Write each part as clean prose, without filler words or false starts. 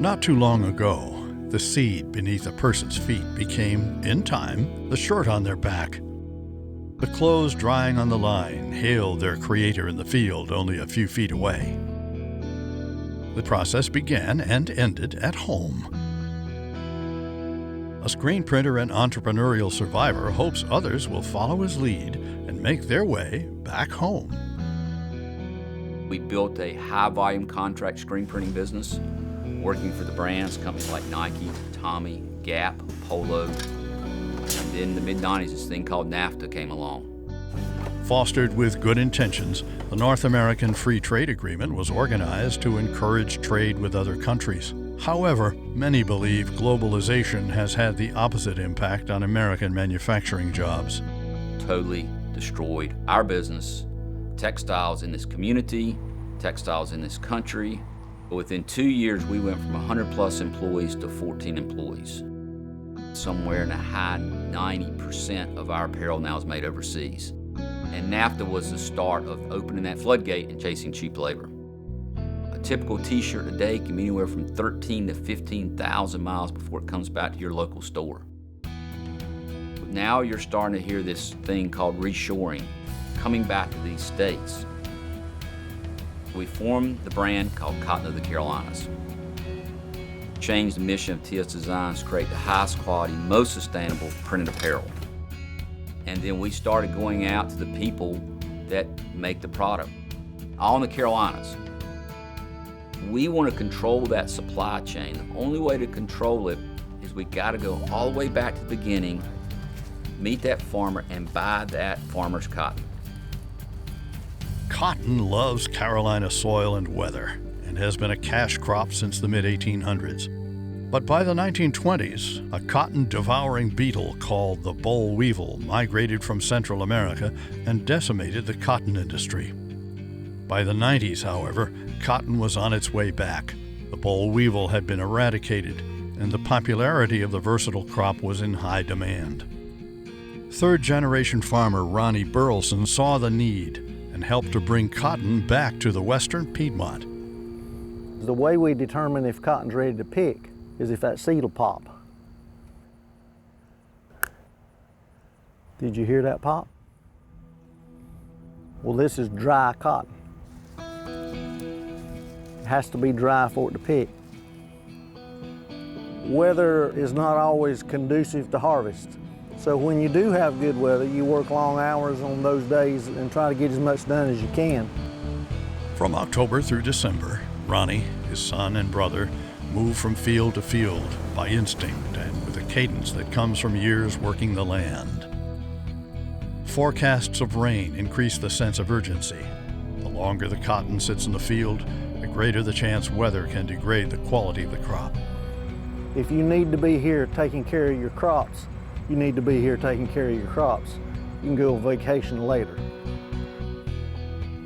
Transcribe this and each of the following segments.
Not too long ago, the seed beneath a person's feet became, in time, the shirt on their back. The clothes drying on the line hailed their creator in the field only a few feet away. The process began and ended at home. A screen printer and entrepreneurial survivor hopes others will follow his lead and make their way back home. We built a high-volume contract screen printing business, working for the brands, companies like Nike, Tommy, Gap, Polo. And then in the mid-90s, this thing called NAFTA came along. Fostered with good intentions, the North American Free Trade Agreement was organized to encourage trade with other countries. However, many believe globalization has had the opposite impact on American manufacturing jobs. Totally destroyed our business, textiles in this community, textiles in this country. But within 2 years, we went from 100 plus employees to 14 employees. Somewhere in the high 90% of our apparel now is made overseas. And NAFTA was the start of opening that floodgate and chasing cheap labor. A typical t-shirt today can be anywhere from 13 to 15,000 miles before it comes back to your local store. But now you're starting to hear this thing called reshoring, coming back to these states. We formed the brand called Cotton of the Carolinas. Changed the mission of TS Designs to create the highest quality, most sustainable printed apparel. And then we started going out to the people that make the product, all in the Carolinas. We want to control that supply chain. The only way to control it is we got to go all the way back to the beginning, meet that farmer, and buy that farmer's cotton. Cotton loves Carolina soil and weather and has been a cash crop since the mid-1800s. But by the 1920s, a cotton-devouring beetle called the boll weevil migrated from Central America and decimated the cotton industry. By the 90s, however, cotton was on its way back. The boll weevil had been eradicated, and the popularity of the versatile crop was in high demand. Third-generation farmer Ronnie Burleson saw the need and helped to bring cotton back to the western Piedmont. The way we determine if cotton's ready to pick is if that seed will pop. Did you hear that pop? Well, this is dry cotton. It has to be dry for it to pick. Weather is not always conducive to harvest. So when you do have good weather, you work long hours on those days and try to get as much done as you can. From October through December, Ronnie, his son and brother, move from field to field by instinct and with a cadence that comes from years working the land. Forecasts of rain increase the sense of urgency. The longer the cotton sits in the field, the greater the chance weather can degrade the quality of the crop. If you need to be here taking care of your crops, you need to be here taking care of your crops. You can go on vacation later.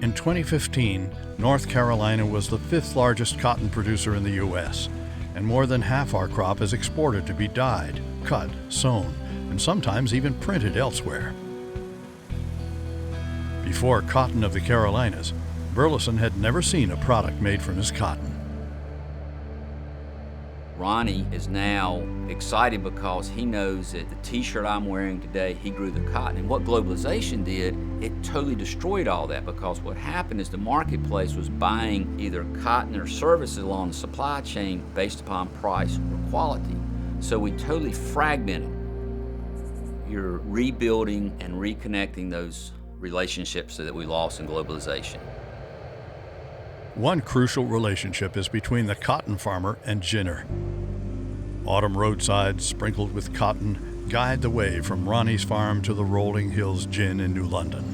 In 2015, North Carolina was the 5th largest cotton producer in the U.S., and more than half our crop is exported to be dyed, cut, sewn, and sometimes even printed elsewhere. Before Cotton of the Carolinas, Burleson had never seen a product made from his cotton. Ronnie is now excited because he knows that the t-shirt I'm wearing today, he grew the cotton. And what globalization did, it totally destroyed all that, because what happened is the marketplace was buying either cotton or services along the supply chain based upon price or quality. So we totally fragmented. You're rebuilding and reconnecting those relationships that we lost in globalization. One crucial relationship is between the cotton farmer and ginner. Autumn roadsides sprinkled with cotton guide the way from Ronnie's farm to the Rolling Hills Gin in New London.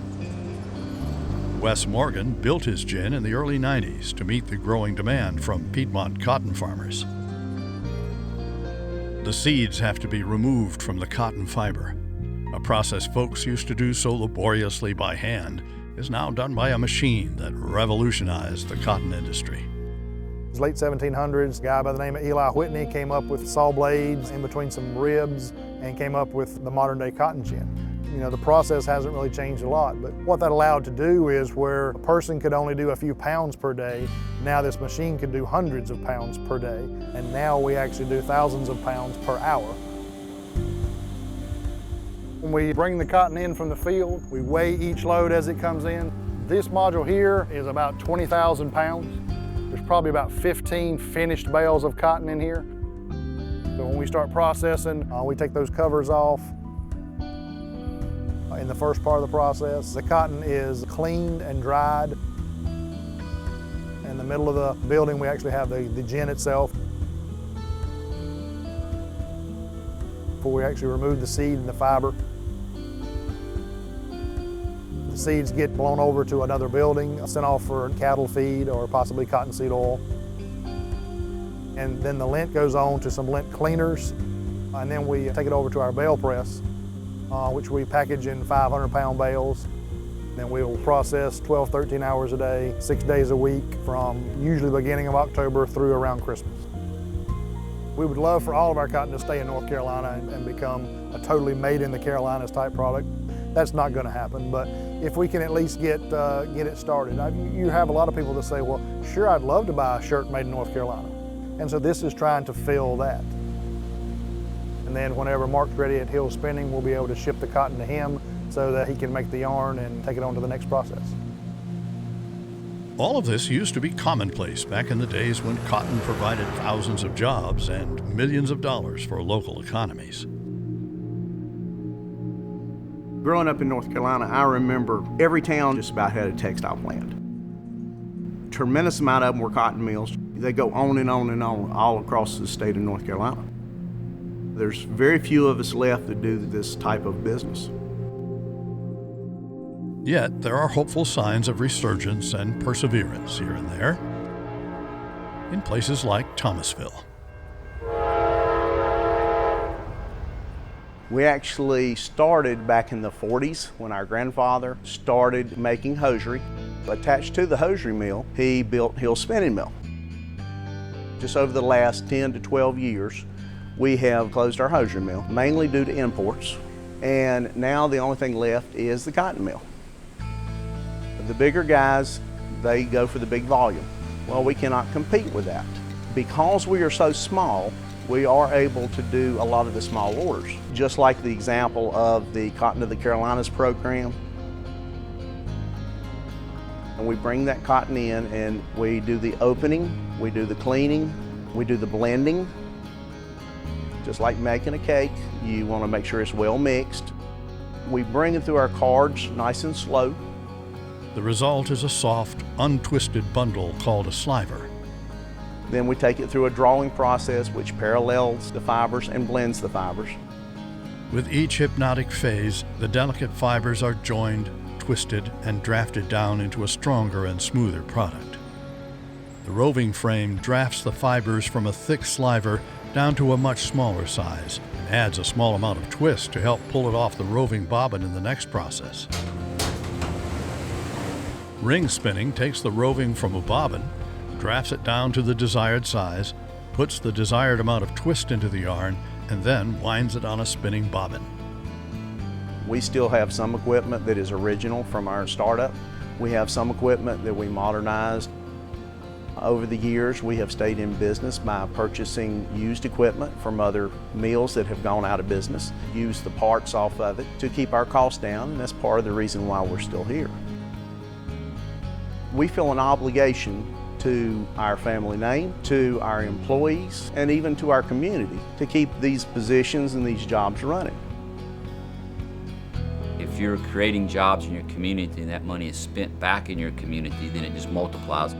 Wes Morgan built his gin in the early 90s to meet the growing demand from Piedmont cotton farmers. The seeds have to be removed from the cotton fiber. A process folks used to do so laboriously by hand is now done by a machine that revolutionized the cotton industry. It was late 1700s, a guy by the name of Eli Whitney came up with saw blades in between some ribs and came up with the modern day cotton gin. The process hasn't really changed a lot, but what that allowed to do is where a person could only do a few pounds per day, now this machine could do hundreds of pounds per day, and now we actually do thousands of pounds per hour. When we bring the cotton in from the field, we weigh each load as it comes in. This module here is about 20,000 pounds. There's probably about 15 finished bales of cotton in here. So when we start processing, we take those covers off. In the first part of the process, the cotton is cleaned and dried. In the middle of the building, we actually have the gin itself. Before we actually remove the seed and the fiber. The seeds get blown over to another building, sent off for cattle feed or possibly cottonseed oil. And then the lint goes on to some lint cleaners, and then we take it over to our bale press, which we package in 500-pound bales. Then we will process 12, 13 hours a day, 6 days a week, from usually the beginning of October through around Christmas. We would love for all of our cotton to stay in North Carolina and become a totally made in the Carolinas type product. That's not going to happen, but if we can at least get it started. You have a lot of people that say, well, sure, I'd love to buy a shirt made in North Carolina. And so this is trying to fill that. And then whenever Mark's ready at Hill Spinning, we'll be able to ship the cotton to him so that he can make the yarn and take it on to the next process. All of this used to be commonplace back in the days when cotton provided thousands of jobs and millions of dollars for local economies. Growing up in North Carolina, I remember every town just about had a textile plant. Tremendous amount of them were cotton mills. They go on and on and on all across the state of North Carolina. There's very few of us left that do this type of business. Yet there are hopeful signs of resurgence and perseverance here and there in places like Thomasville. We actually started back in the 40s when our grandfather started making hosiery. Attached to the hosiery mill, he built Hill Spinning Mill. Just over the last 10 to 12 years, we have closed our hosiery mill, mainly due to imports, and now the only thing left is the cotton mill. The bigger guys, they go for the big volume. Well, we cannot compete with that. Because we are so small, we are able to do a lot of the small orders. Just like the example of the Cotton to the Carolinas program. And we bring that cotton in and we do the opening, we do the cleaning, we do the blending. Just like making a cake, you want to make sure it's well mixed. We bring it through our cards nice and slow. The result is a soft, untwisted bundle called a sliver. Then we take it through a drawing process which parallels the fibers and blends the fibers. With each hypnotic phase, the delicate fibers are joined, twisted, and drafted down into a stronger and smoother product. The roving frame drafts the fibers from a thick sliver down to a much smaller size and adds a small amount of twist to help pull it off the roving bobbin in the next process. Ring spinning takes the roving from a bobbin, drafts it down to the desired size, puts the desired amount of twist into the yarn, and then winds it on a spinning bobbin. We still have some equipment that is original from our startup. We have some equipment that we modernized. Over the years, we have stayed in business by purchasing used equipment from other mills that have gone out of business, use the parts off of it to keep our costs down, and that's part of the reason why we're still here. We feel an obligation to our family name, to our employees, and even to our community to keep these positions and these jobs running. If you're creating jobs in your community and that money is spent back in your community, then it just multiplies.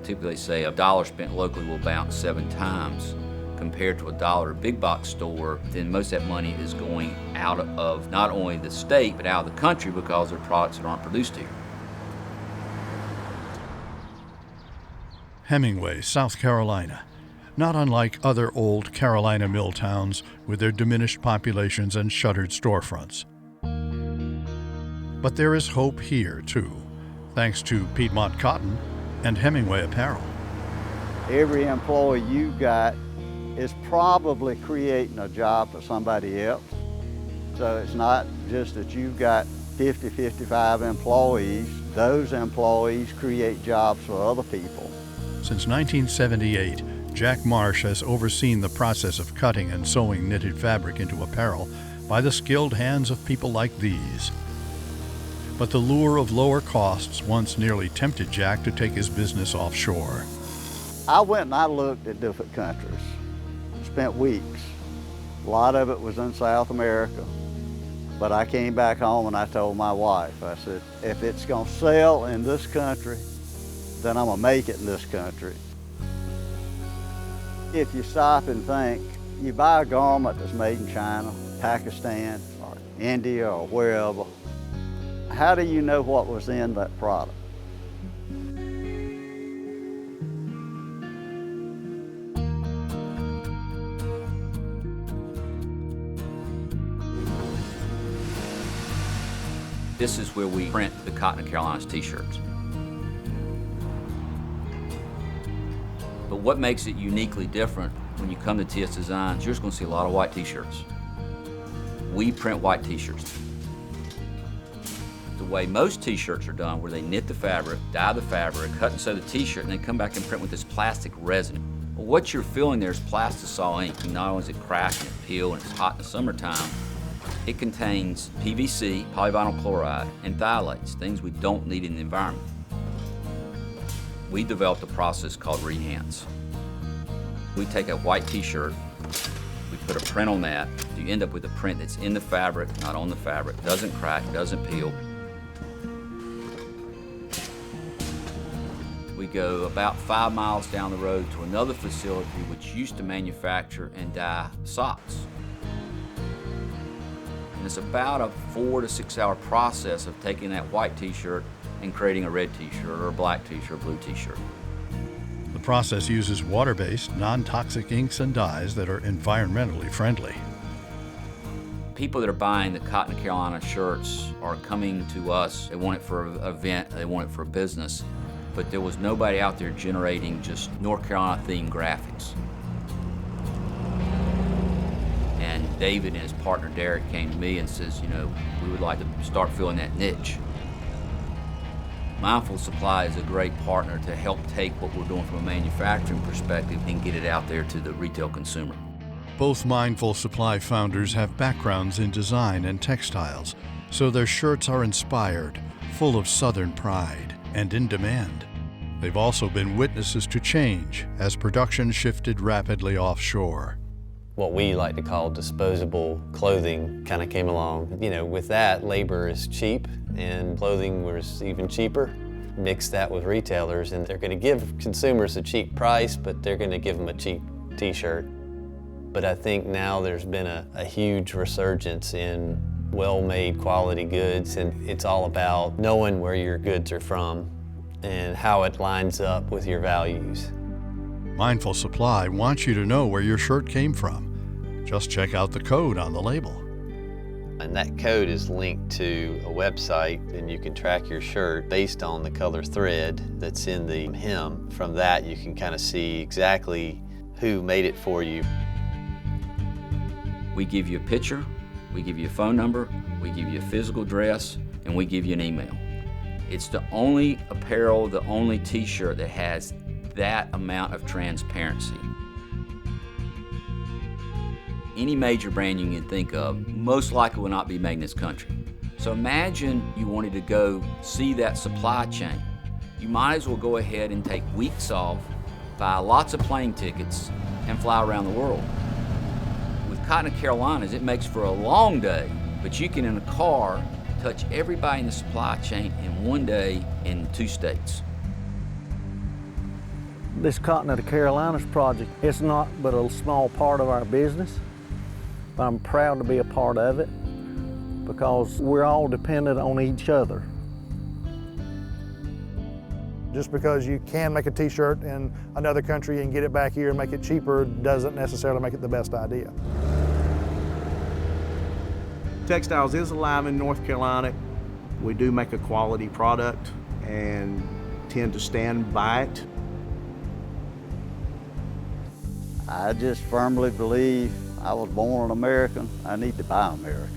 Typically say a dollar spent locally will bounce 7 times compared to a dollar at a big box store. Then most of that money is going out of not only the state but out of the country because they're products that aren't produced here. Hemingway, South Carolina, not unlike other old Carolina mill towns with their diminished populations and shuttered storefronts. But there is hope here, too, thanks to Piedmont Cotton and Hemingway Apparel. Every employee you got is probably creating a job for somebody else. So it's not just that you've got 50, 55 employees. Those employees create jobs for other people. Since 1978, Jack Marsh has overseen the process of cutting and sewing knitted fabric into apparel by the skilled hands of people like these. But the lure of lower costs once nearly tempted Jack to take his business offshore. I went and I looked at different countries, spent weeks. A lot of it was in South America. But I came back home and I told my wife, I said, if it's gonna sell in this country, then I'm gonna make it in this country. If you stop and think, you buy a garment that's made in China, Pakistan, or India, or wherever, how do you know what was in that product? This is where we print the Cotton of Carolinas t-shirts. But what makes it uniquely different when you come to TS Designs, you're just gonna see a lot of white t-shirts. We print white t-shirts. The way most t-shirts are done, where they knit the fabric, dye the fabric, cut and sew the t-shirt, and then come back and print with this plastic resin. Well, what you're feeling there is plastisol ink. Not only does it crack and it peel and it's hot in the summertime, it contains PVC, polyvinyl chloride, and phthalates, things we don't need in the environment. We developed a process called Rehance. We take a white t-shirt, we put a print on that, you end up with a print that's in the fabric, not on the fabric, doesn't crack, doesn't peel. We go about 5 miles down the road to another facility which used to manufacture and dye socks. And it's about a 4 to 6 hour process of taking that white t-shirt and creating a red t-shirt or a black t-shirt, or blue t-shirt. The process uses water-based, non-toxic inks and dyes that are environmentally friendly. People that are buying the Cotton of Carolina shirts are coming to us. They want it for an event, they want it for a business, but there was nobody out there generating just North Carolina themed graphics. And David and his partner Derek came to me and says, you know, we would like to start filling that niche. Mindful Supply is a great partner to help take what we're doing from a manufacturing perspective and get it out there to the retail consumer. Both Mindful Supply founders have backgrounds in design and textiles, so their shirts are inspired, full of Southern pride, and in demand. They've also been witnesses to change as production shifted rapidly offshore. What we like to call disposable clothing kind of came along. You know, with that, labor is cheap and clothing was even cheaper. Mix that with retailers and they're going to give consumers a cheap price, but they're going to give them a cheap t-shirt. But I think now there's been a huge resurgence in well-made quality goods, and it's all about knowing where your goods are from and how it lines up with your values. Mindful Supply wants you to know where your shirt came from. Just check out the code on the label. And that code is linked to a website, and you can track your shirt based on the color thread that's in the hem. From that, you can kind of see exactly who made it for you. We give you a picture, we give you a phone number, we give you a physical address, and we give you an email. It's the only apparel, the only t-shirt that has that amount of transparency. Any major brand you can think of most likely will not be made in this country. So imagine you wanted to go see that supply chain. You might as well go ahead and take weeks off, buy lots of plane tickets, and fly around the world. With Cotton of Carolinas, it makes for a long day, but you can, in a car, touch everybody in the supply chain in one day in 2 states. This Cotton of the Carolinas project, it's not but a small part of our business, but I'm proud to be a part of it because we're all dependent on each other. Just because you can make a t-shirt in another country and get it back here and make it cheaper doesn't necessarily make it the best idea. Textiles is alive in North Carolina. We do make a quality product and tend to stand by it. I just firmly believe I was born an American. I need to buy American.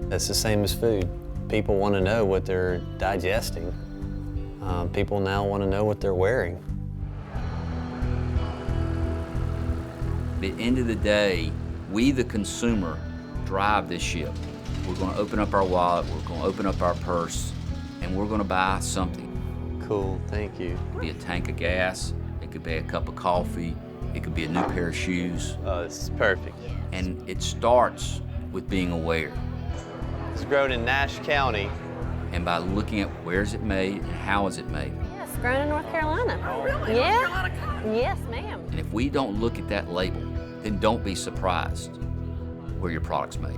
That's the same as food. People want to know what they're digesting. People now want to know what they're wearing. At the end of the day, we, the consumer, drive this ship. We're going to open up our wallet, we're going to open up our purse, and we're going to buy something. Cool, thank you. It could be a tank of gas, it could be a cup of coffee, it could be a new pair of shoes. Oh, this is perfect. And it starts with being aware. It's grown in Nash County. And by looking at where is it made and how is it made. Yes, grown in North Carolina. Oh, really? Yeah. Yes, ma'am. And if we don't look at that label, then don't be surprised where your product's made.